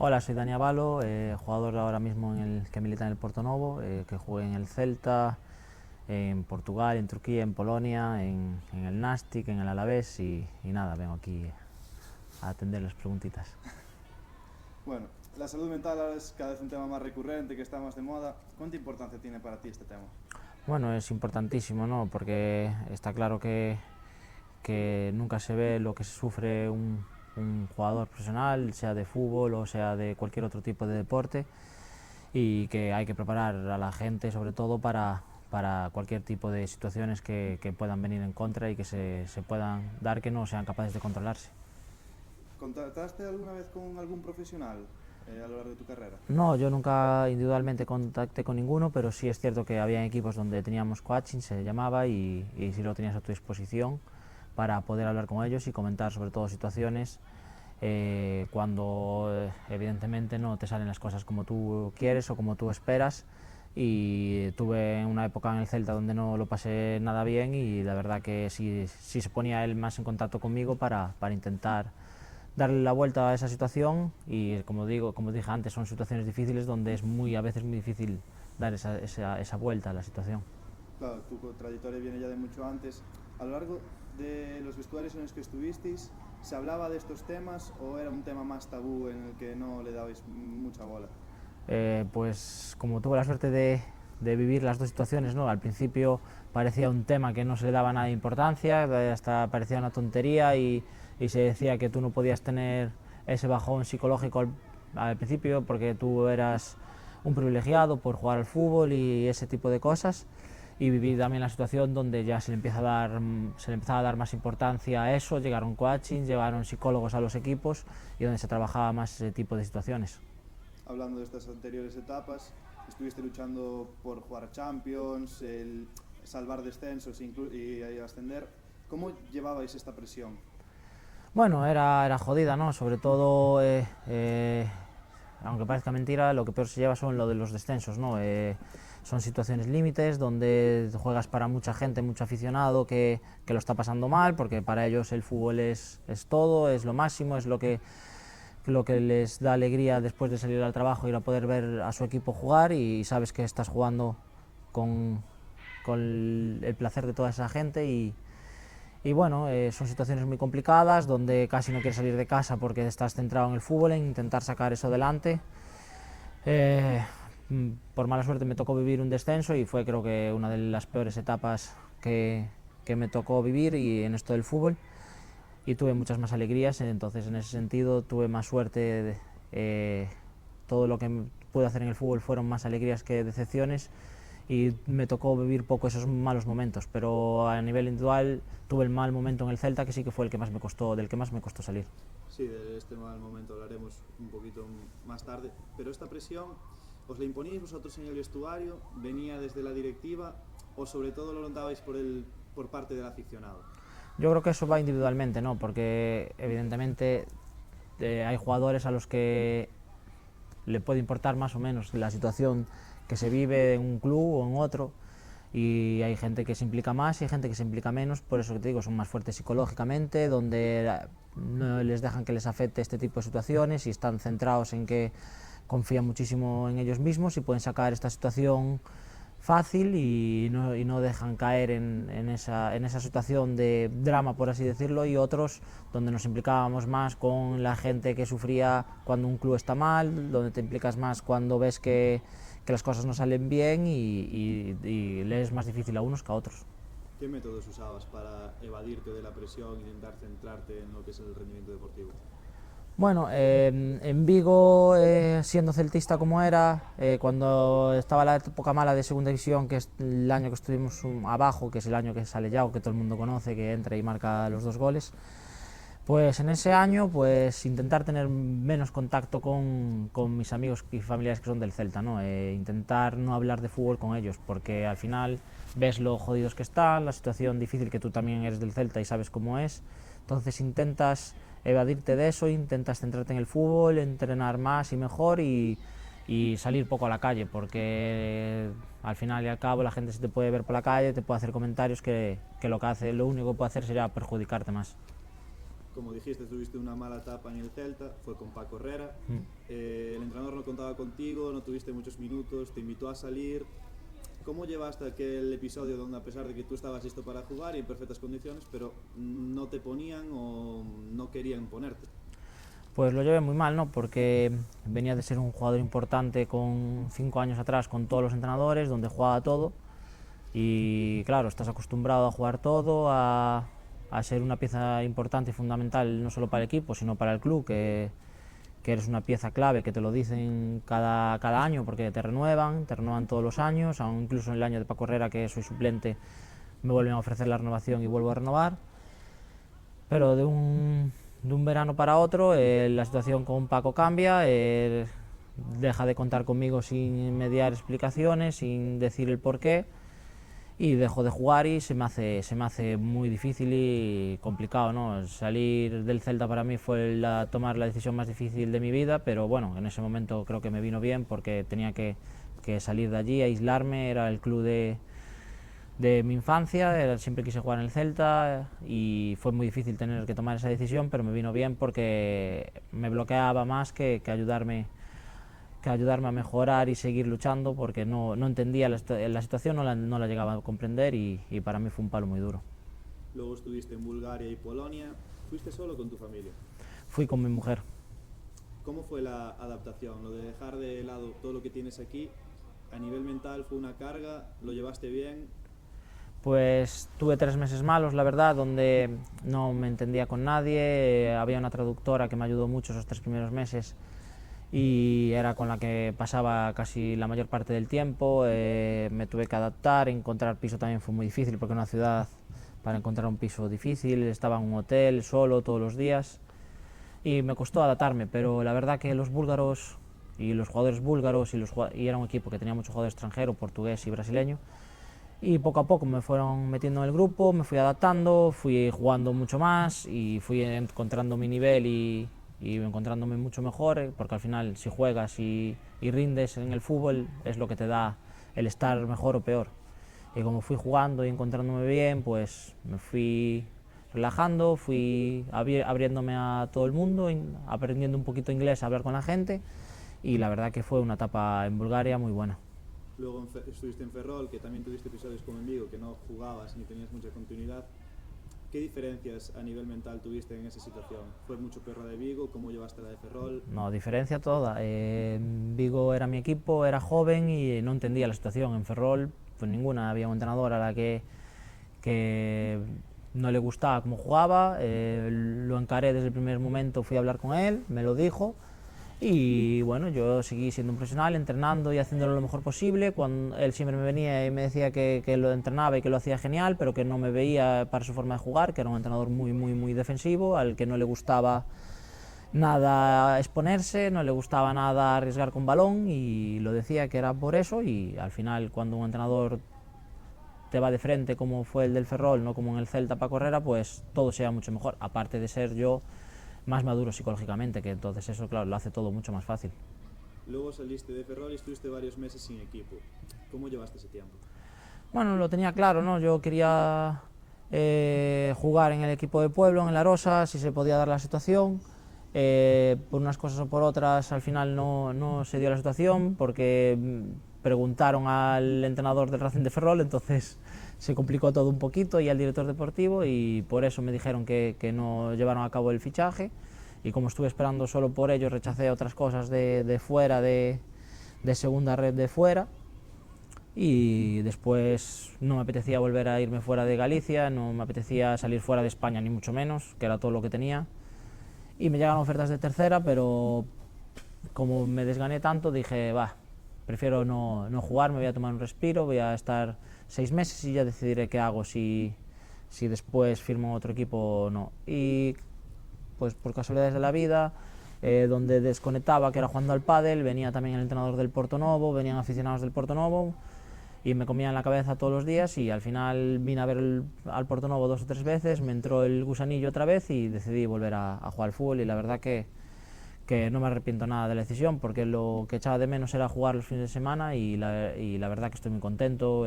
Hola, soy Dani Avalo, jugador ahora mismo que milita en el Portonovo, que jugué en el Celta, en Portugal, en Turquía, en Polonia, en el Nastic, en el Alavés y nada, vengo aquí a atender las preguntitas. Bueno, la salud mental ahora es cada vez un tema más recurrente, que está más de moda. ¿Cuánta importancia tiene para ti este tema? Bueno, es importantísimo, ¿no? Porque está claro que nunca se ve lo que sufre un jugador profesional, sea de fútbol o sea de cualquier otro tipo de deporte, y que hay que preparar a la gente sobre todo para cualquier tipo de situaciones que puedan venir en contra y que se puedan dar, que no sean capaces de controlarse. ¿Contactaste alguna vez con algún profesional a lo largo de tu carrera? No, yo nunca individualmente contacté con ninguno, pero sí es cierto que había equipos donde teníamos coaching, se llamaba, y sí lo tenías a tu disposición para poder hablar con ellos y comentar sobre todo situaciones cuando evidentemente no te salen las cosas como tú quieres o como tú esperas. Y tuve una época en el Celta donde no lo pasé nada bien, y la verdad que sí se ponía él más en contacto conmigo para intentar darle la vuelta a esa situación. Y como dije antes, son situaciones difíciles donde es a veces muy difícil dar esa vuelta a la situación. Claro, tu trayectoria viene ya de mucho antes. A lo largo de los vestuarios en los que estuvisteis, ¿se hablaba de estos temas o era un tema más tabú en el que no le dabais mucha bola? Pues como tuve la suerte de vivir las dos situaciones, ¿no? Al principio parecía un tema que no se le daba nada de importancia, hasta parecía una tontería, y se decía que tú no podías tener ese bajón psicológico al principio porque tú eras un privilegiado por jugar al fútbol y ese tipo de cosas. Y viví también la situación donde ya se le empezaba a dar más importancia a eso, llegaron coaching, llegaron psicólogos a los equipos, y donde se trabajaba más ese tipo de situaciones. Hablando de estas anteriores etapas, estuviste luchando por jugar Champions, el salvar descensos y ascender. ¿Cómo llevabais esta presión? Bueno, era jodida, ¿no? Sobre todo, aunque parezca mentira, lo que peor se lleva son lo de los descensos, ¿no? Son situaciones límites donde juegas para mucha gente, mucho aficionado que lo está pasando mal, porque para ellos el fútbol es todo, es lo máximo, es lo que les da alegría después de salir al trabajo, ir a poder ver a su equipo jugar, y sabes que estás jugando con, con el placer de toda esa gente. Y bueno, son situaciones muy complicadas donde casi no quieres salir de casa porque estás centrado en el fútbol, en intentar sacar eso adelante. Eh, por mala suerte me tocó vivir un descenso y fue, creo que, una de las peores etapas que me tocó vivir y en esto del fútbol, y tuve muchas más alegrías. Entonces en ese sentido tuve más suerte. Todo lo que pude hacer en el fútbol fueron más alegrías que decepciones, y me tocó vivir poco esos malos momentos, pero a nivel individual tuve el mal momento en el Celta, que sí que fue el que más me costó, del que más me costó salir. Sí, de este mal momento hablaremos un poquito más tarde, pero esta presión, ¿os la imponíais vosotros en el vestuario? ¿Venía desde la directiva o sobre todo lo notabais por parte del aficionado? Yo creo que eso va individualmente, ¿no? Porque evidentemente hay jugadores a los que le puede importar más o menos la situación que se vive en un club o en otro, y hay gente que se implica más y hay gente que se implica menos. Por eso que te digo, son más fuertes psicológicamente, donde no les dejan que les afecte este tipo de situaciones y están centrados en que confían muchísimo en ellos mismos y pueden sacar esta situación fácil, y no dejan caer en esa situación de drama, por así decirlo. Y otros donde nos implicábamos más con la gente que sufría cuando un club está mal, donde te implicas más cuando ves que las cosas no salen bien, y le es más difícil a unos que a otros. ¿Qué métodos usabas para evadirte de la presión e intentar centrarte en lo que es el rendimiento deportivo? Bueno, en Vigo, siendo celtista como era, cuando estaba la época mala de segunda división, que es el año que estuvimos abajo, que es el año que sale Yao, que todo el mundo conoce, que entra y marca los 2 goles, pues en ese año pues intentar tener menos contacto con mis amigos y familiares que son del Celta, ¿no? Intentar no hablar de fútbol con ellos, porque al final ves lo jodidos que están, la situación difícil, que tú también eres del Celta y sabes cómo es. Entonces intentas evadirte de eso, intentas centrarte en el fútbol, entrenar más y mejor, y salir poco a la calle, porque al final y al cabo la gente se te puede ver por la calle, te puede hacer comentarios que lo único que puede hacer sería perjudicarte más. como dijiste, tuviste una mala etapa en el Celta, fue con Paco Herrera. El entrenador no contaba contigo, no tuviste muchos minutos, te invitó a salir. ¿Cómo llevaste aquel episodio donde, a pesar de que tú estabas listo para jugar y en perfectas condiciones, pero no te ponían o no querían ponerte? Pues lo llevé muy mal, ¿no? Porque venía de ser un jugador importante con 5 años atrás con todos los entrenadores, donde jugaba todo. Y claro, estás acostumbrado a jugar todo, a ser una pieza importante y fundamental no solo para el equipo, sino para el club, que eres una pieza clave, que te lo dicen cada año, porque te renuevan todos los años, aún incluso en el año de Paco Herrera, que soy suplente, me vuelven a ofrecer la renovación y vuelvo a renovar. Pero de un verano para otro la situación con Paco cambia, deja de contar conmigo sin mediar explicaciones, sin decir el porqué, y dejo de jugar y se me hace muy difícil y complicado, ¿no? Salir del Celta para mí fue tomar la decisión más difícil de mi vida, pero bueno, en ese momento creo que me vino bien porque tenía que salir de allí, aislarme, era el club de mi infancia, siempre quise jugar en el Celta y fue muy difícil tener que tomar esa decisión, pero me vino bien porque me bloqueaba más que ayudarme a mejorar y seguir luchando, porque no entendía la situación, no la llegaba a comprender y para mí fue un palo muy duro. Luego estuviste en Bulgaria y Polonia. ¿Fuiste solo con tu familia? Fui con mi mujer. ¿Cómo fue la adaptación? Lo de dejar de lado todo lo que tienes aquí, a nivel mental fue una carga, ¿lo llevaste bien? Pues tuve 3 meses malos, la verdad, donde no me entendía con nadie, había una traductora que me ayudó mucho esos 3 primeros meses y era con la que pasaba casi la mayor parte del tiempo. Me tuve que adaptar, encontrar piso también fue muy difícil porque en una ciudad para encontrar un piso difícil, estaba en un hotel solo todos los días y me costó adaptarme, pero la verdad que los búlgaros y los jugadores búlgaros y era un equipo que tenía muchos jugadores extranjeros, portugués y brasileño, y poco a poco me fueron metiendo en el grupo, me fui adaptando, fui jugando mucho más y fui encontrando mi nivel y encontrándome mucho mejor, porque al final si juegas y rindes en el fútbol es lo que te da el estar mejor o peor. Y como fui jugando y encontrándome bien, pues me fui relajando, fui abriéndome a todo el mundo, aprendiendo un poquito inglés, a hablar con la gente, y la verdad que fue una etapa en Bulgaria muy buena. Luego estuviste en Ferrol, que también tuviste episodios como en Vigo, que no jugabas ni tenías mucha continuidad. ¿Qué diferencias a nivel mental tuviste en esa situación? ¿Fue mucho peor la de Vigo? ¿Cómo llevaste la de Ferrol? No, diferencia toda. Vigo era mi equipo, era joven y no entendía la situación. En Ferrol, pues ninguna. Había un entrenador a la que no le gustaba cómo jugaba. Lo encaré desde el primer momento, fui a hablar con él, me lo dijo. Y bueno, yo seguí siendo un profesional, entrenando y haciéndolo lo mejor posible. Cuando él siempre me venía y me decía que lo entrenaba y que lo hacía genial, pero que no me veía para su forma de jugar, que era un entrenador muy defensivo, al que no le gustaba nada exponerse, no le gustaba nada arriesgar con balón, y lo decía que era por eso. Y al final, cuando un entrenador te va de frente, como fue el del Ferrol, no como en el Celta Paco Herrera, pues todo sea mucho mejor, aparte de ser yo más maduro psicológicamente, que entonces eso, claro, lo hace todo mucho más fácil. Luego saliste de Ferrol y estuviste varios meses sin equipo. ¿Cómo llevaste ese tiempo? Bueno, lo tenía claro, ¿no? Yo quería jugar en el equipo de pueblo, en La Rosa, si se podía dar la situación. Por unas cosas o por otras, al final no se dio la situación, porque preguntaron al entrenador del Racing de Ferrol, entonces se complicó todo un poquito, y al director deportivo, y por eso me dijeron que no llevaron a cabo el fichaje. Y como estuve esperando solo por ello, rechacé otras cosas de fuera, de segunda red de fuera, y después no me apetecía volver a irme fuera de Galicia, no me apetecía salir fuera de España ni mucho menos, que era todo lo que tenía, y me llegaron ofertas de tercera, pero como me desgané tanto dije, va, prefiero no jugar, me voy a tomar un respiro, voy a estar 6 meses y ya decidiré qué hago, si después firmo otro equipo o no. Y pues por casualidades de la vida, donde desconectaba, que era jugando al pádel, venía también el entrenador del Portonovo, venían aficionados del Portonovo y me comían la cabeza todos los días, y al final vine a ver al Portonovo 2 o 3 veces, me entró el gusanillo otra vez y decidí volver a jugar al fútbol, y la verdad que no me arrepiento nada de la decisión, porque lo que echaba de menos era jugar los fines de semana, y la verdad que estoy muy contento.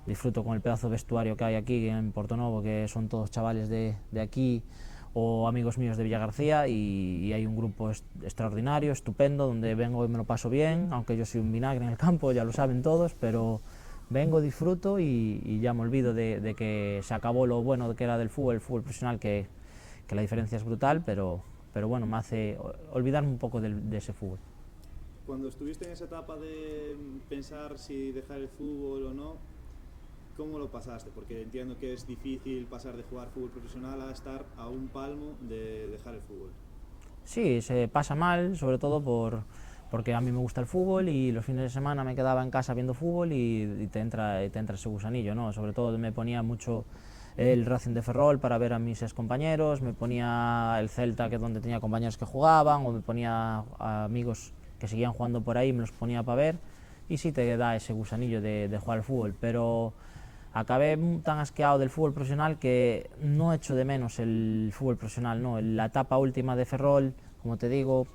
Disfruto con el pedazo de vestuario que hay aquí en Portonovo, que son todos chavales de aquí, o amigos míos de Villagarcía, y hay un grupo extraordinario, estupendo, donde vengo y me lo paso bien, aunque yo soy un vinagre en el campo, ya lo saben todos, pero vengo, disfruto y ya me olvido de que se acabó lo bueno que era del fútbol, el fútbol profesional, que la diferencia es brutal, pero bueno, me hace olvidarme un poco de ese fútbol. Cuando estuviste en esa etapa de pensar si dejar el fútbol o no, ¿cómo lo pasaste? Porque entiendo que es difícil pasar de jugar fútbol profesional a estar a un palmo de dejar el fútbol. Sí, se pasa mal, sobre todo porque a mí me gusta el fútbol y los fines de semana me quedaba en casa viendo fútbol y te entra ese gusanillo, ¿no? Sobre todo me ponía mucho el Racing de Ferrol para ver a mis excompañeros, me ponía el Celta, que es donde tenía compañeros que jugaban, o me ponía a amigos que seguían jugando por ahí, me los ponía para ver, y sí te da ese gusanillo de jugar al fútbol, pero acabé tan asqueado del fútbol profesional que no echo de menos el fútbol profesional, ¿no? La etapa última de Ferrol, como te digo,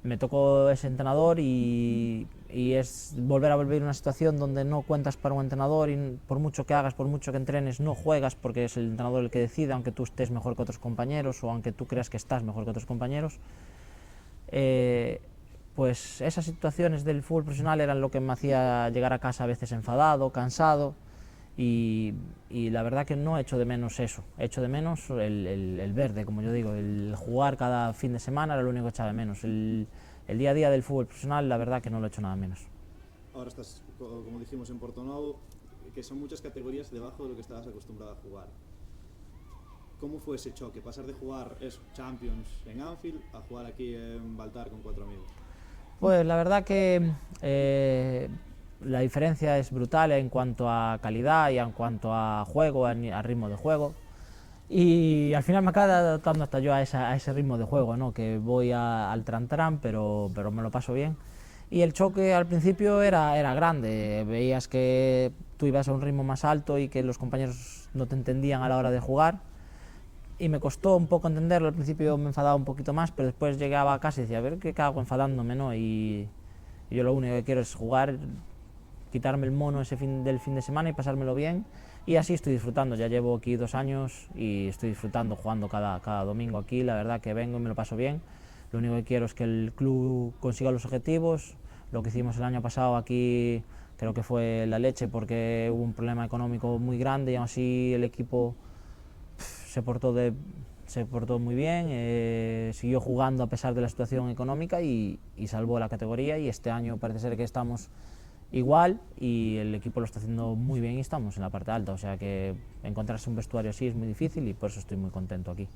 me tocó ese entrenador y es volver a vivir una situación donde no cuentas para un entrenador y por mucho que hagas, por mucho que entrenes, no juegas porque es el entrenador el que decide, aunque tú estés mejor que otros compañeros o aunque tú creas que estás mejor que otros compañeros. Pues esas situaciones del fútbol profesional eran lo que me hacía llegar a casa a veces enfadado, cansado, y la verdad que no echo de menos eso, echo de menos el verde, como yo digo, el jugar cada fin de semana era lo único que echaba de menos. El día a día del fútbol profesional, la verdad que no lo echo nada menos. Ahora estás, como dijimos, en Portonovo, que son muchas categorías debajo de lo que estabas acostumbrado a jugar. ¿Cómo fue ese choque, pasar de jugar Champions en Anfield a jugar aquí en Baltar con 4 amigos? Pues la verdad que la diferencia es brutal en cuanto a calidad y en cuanto a juego, a ritmo de juego. Y al final me acabo adaptando hasta yo a ese ritmo de juego, ¿no? Que voy al tran-tran, pero me lo paso bien. Y el choque al principio era grande, veías que tú ibas a un ritmo más alto y que los compañeros no te entendían a la hora de jugar. Y me costó un poco entenderlo, al principio me enfadaba un poquito más, pero después llegaba a casa y decía, a ver qué hago enfadándome, ¿no? Y yo lo único que quiero es jugar, quitarme el mono del fin de semana y pasármelo bien, y así estoy disfrutando. Ya llevo aquí 2 años y estoy disfrutando jugando cada domingo aquí, la verdad que vengo y me lo paso bien. Lo único que quiero es que el club consiga los objetivos. Lo que hicimos el año pasado aquí creo que fue la leche, porque hubo un problema económico muy grande y aún así el equipo se portó muy bien, siguió jugando a pesar de la situación económica y salvó la categoría, y este año parece ser que estamos igual y el equipo lo está haciendo muy bien y estamos en la parte alta, o sea que encontrarse un vestuario así es muy difícil y por eso estoy muy contento aquí.